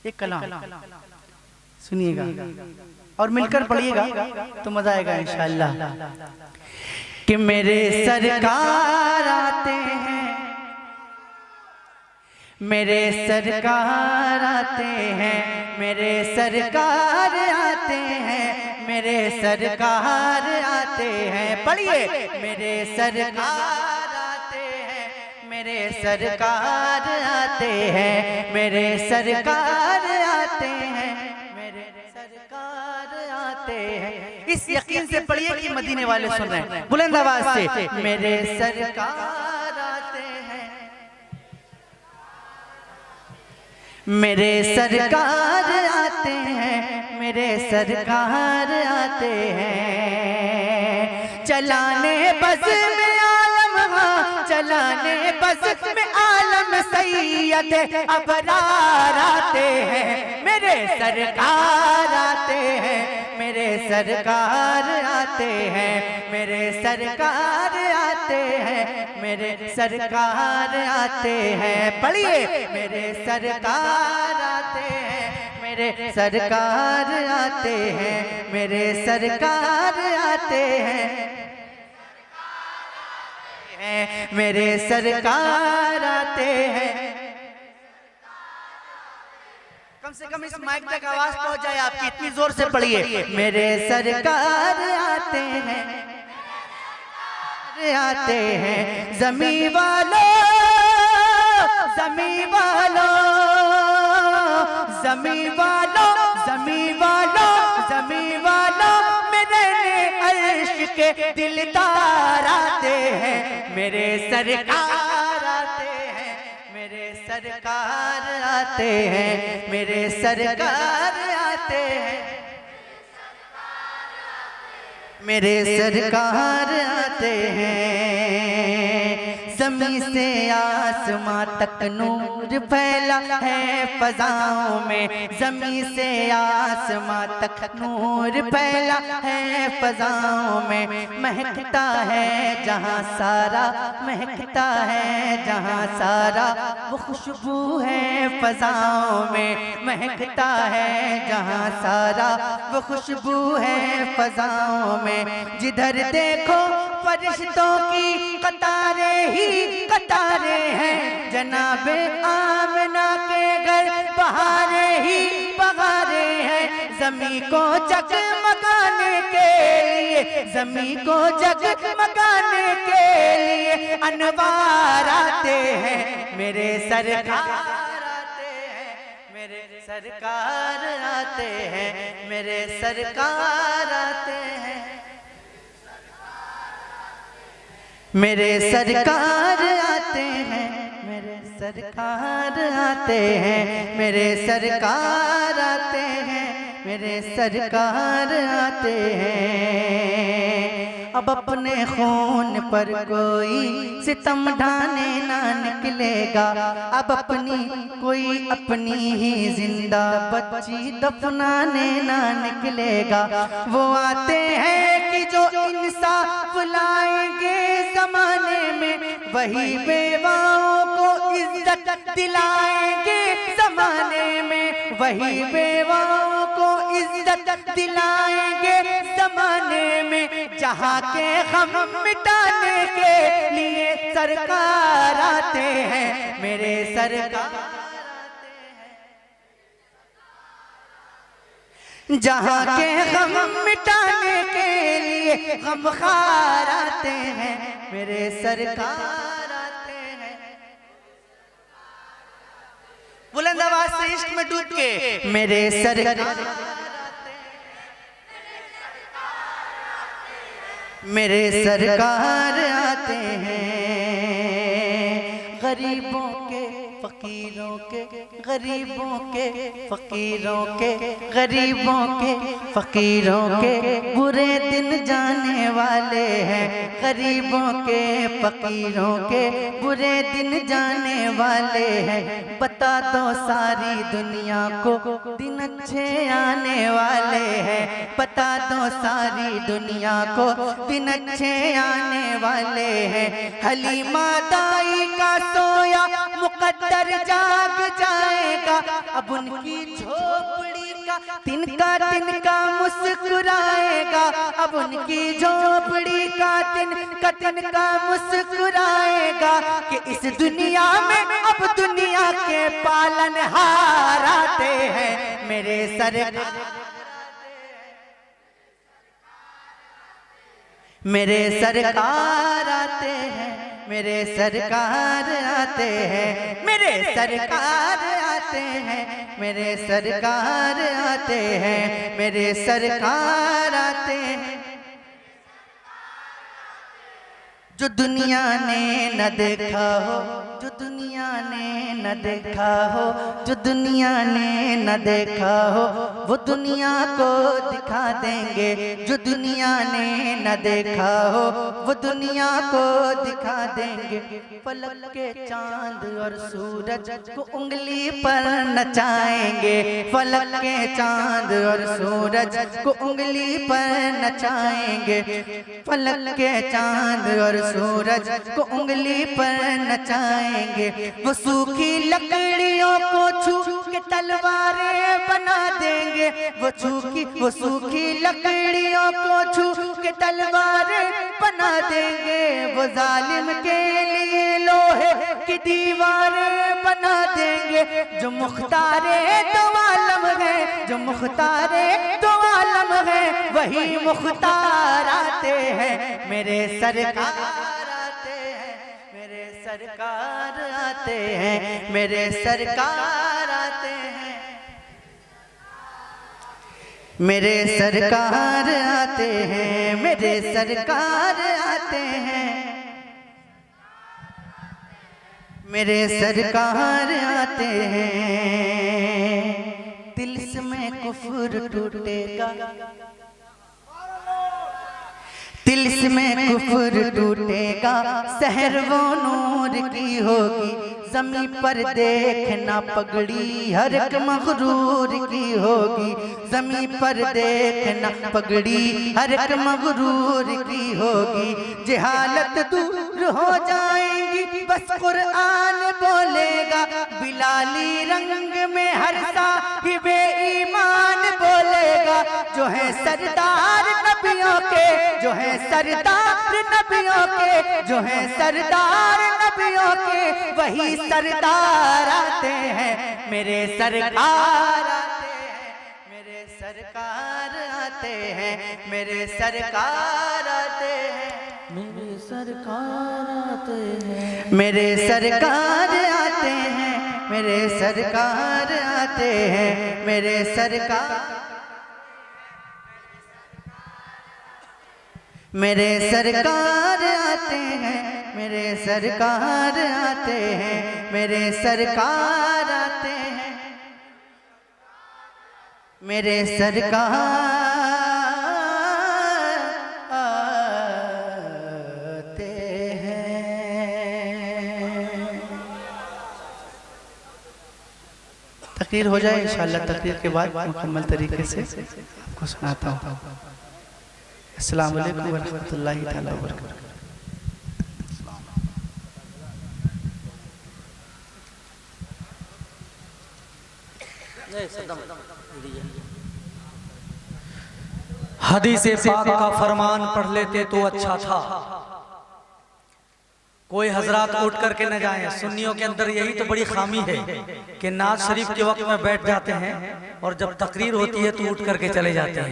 एक कलाम सुनिएगा और मिलकर पढ़िएगा तो मजा आएगा इंशाअल्लाह। कि मेरे सरकार आते हैं, मेरे सरकार आते हैं, मेरे सरकार आते हैं, मेरे सरकार आते हैं। पढ़िए, मेरे सरकार आते हैं, मेरे सरकार आते हैं, मेरे सरकार आते हैं, मेरे सरकार आते हैं। इस यकीन से पढ़िए कि मदीने वाले सुन रहे हैं, बुलंद आवाज से। मेरे सरकार आते हैं, मेरे सरकार आते हैं, मेरे सरकार आते हैं। चलाने बस में आलम, हाँ चलाने बस में आलम सैयद अबरार आते हैं। मेरे सरकार आते हैं, मेरे सरकार आते हैं, मेरे सरकार आते हैं, मेरे सरकार आते हैं। पढ़िए, मेरे सरकार आते हैं, मेरे सरकार आते हैं, मेरे सरकार आते हैं, मेरे सरकार आते हैं। कम से कम इस माइक तक आवाज पहुंच जाए आपकी, इतनी जोर से पढ़िए। मेरे सरकार आते हैं, आते हैं। ज़मीं वालों, ज़मीं वालों, ज़मीं वालों, ज़मीं वालों, ज़मीं वालों, मेरे अर्श के दिलदार आते हैं। मेरे सरकार आते हैं, मेरे सरकार आते हैं, मेरे सरकार आते हैं, मेरे सरकार आते हैं। ज़मीं से आसमां तक नूर फैला है फ़ज़ाओं में, ज़मीं से आसमां तक नूर फैला है फ़ज़ाओं में। महकता है जहाँ सारा, महकता है जहाँ सारा, वो खुशबू है फ़ज़ाओं में। महकता है जहाँ सारा, वो खुशबू है फ़ज़ाओं में। जिधर देखो फरिश्तों की कतारें ही कतारें हैं, जनाबे आमना के घर बहारें ही बहारें हैं। ज़मीं को जगमगाने के लिए, ज़मीं को जगमगाने के लिए अनवार आते हैं। मेरे सरकार आते हैं, मेरे सरकार आते हैं, मेरे सरकार आते हैं, मेरे सरकार आते हैं, मेरे सरकार आते हैं, मेरे सरकार आते हैं, मेरे सरकार आते हैं। अब अपने खून पर कोई सितम ढाने ना निकलेगा, अब अपनी कोई अपनी ही जिंदा बच्ची दफनाने ना निकलेगा। वो आते हैं कि जो इंसाफ लाएंगे ज़माने में, वही बेवाओं को इज्जत दिलाएंगे ज़माने में, वही बेवाओं को इज्जत दिलाएंगे ज़माने में। जहाँ के हम मिटाने के लिए सरकार आते हैं, मेरे सरकार आते हैं। जहाँ के हम मिटाने के लिए गमखार आते हैं, मेरे सरकार आते हैं। बुलंद आवाज से इश्क में डूब के मेरे सरकार, मेरे सरकार आते हैं। गरीबों के फकीरों के, गरीबों के फकीरों के, गरीबों के फकीरों के बुरे दिन जाने वाले हैं। गरीबों के फकीरों के बुरे दिन जाने वाले हैं। बता दो सारी दुनिया को दिन अच्छे आने वाले हैं। बता दो सारी दुनिया को दिन अच्छे आने वाले हैं। हलीमा दाई का सोया मुकद्दर मुकद्दर जाग जाएगा। अब उनकी झोपड़ी का तिनका मुस्कुराएगा। अब उनकी झोपड़ी का तिनका मुस्कुराएगा कि इस दुनिया में अब दुनिया के पालनहार आते हैं मेरे सरकार, मेरे सरकार आते हैं, मेरे सरकार आते हैं, मेरे सरकार आते हैं, मेरे सरकार आते हैं, मेरे सरकार आते हैं। जो दुनिया ने न देखा हो, जो दुनिया ने न देखा हो, जो दुनिया ने न देखा हो, वो दुनिया को दिखा देंगे। जो दुनिया ने न देखा हो, वो दुनिया को दिखा देंगे। फलक के चांद और सूरज को उंगली पर नचाएंगे। फलक के चांद और सूरज को उंगली पर नचाएंगे। फलक के चांद और सूरज को उंगली पर नचाएंगे। वो सूखी लकड़ियों को छू के तलवारें बना देंगे। वो सूखी लकड़ियों को छू के तलवारें बना देंगे। वो जालिम के लिए लोहे की दीवारें बना देंगे। जो मुख्तारे दो आलम है, जो मुख्तारे दो आलम है, वही मुख्तार आते हैं मेरे सरकार आते हैं, मेरे सरकार आते हैं, मेरे सरकार आते हैं, मेरे सरकार आते हैं, मेरे सरकार आते हैं, मेरे सरकार आते हैं। तिलिस्मे कुफ्र टूटेगा, तिलिस्मे कुफ्र टूटेगा। सहर वो नूर की होगी, ज़मीं पर देखना पगड़ी हर एक मगरूर की होगी। ज़मीं पर देखना पगड़ी हर एक मगरूर की होगी। जहालत दूर हो जाएगी बस कुरान बोलेगा। बिलाली रंग में हर साहिबे ईमान बोलेगा। जो है सरदार नबियों के, जो है सरदार नबियों के, जो है सरदार नबियों के, वही सरदार आते हैं मेरे सरकार आते हैं, मेरे सरकार आते हैं, मेरे सरकार आते हैं, मेरे सरकार आते हैं, मेरे सरकार आते हैं, मेरे सरकार आते हैं, मेरे सरकार, मेरे सरकार आते हैं, मेरे सरकार आते हैं, मेरे सरकार आते हैं, मेरे सरकार आते हैं। तकरीर हो जाए इंशाअल्लाह। तकरीर के बाद मुकम्मल तरीके से आपको सुनाता हूँ। अस्सलामु अलैकुम व रहमतुल्लाहि तआला व बरकातहू। हदीस पाक का फरमान पढ़ लेते तो अच्छा था। कोई हजरात उठ करके न जाएं। सुन्नियों के अंदर यही तो बड़ी खामी है कि नाज शरीफ के वक्त में बैठ जाते हैं और जब तकरीर होती है तो उठ करके चले जाते हैं।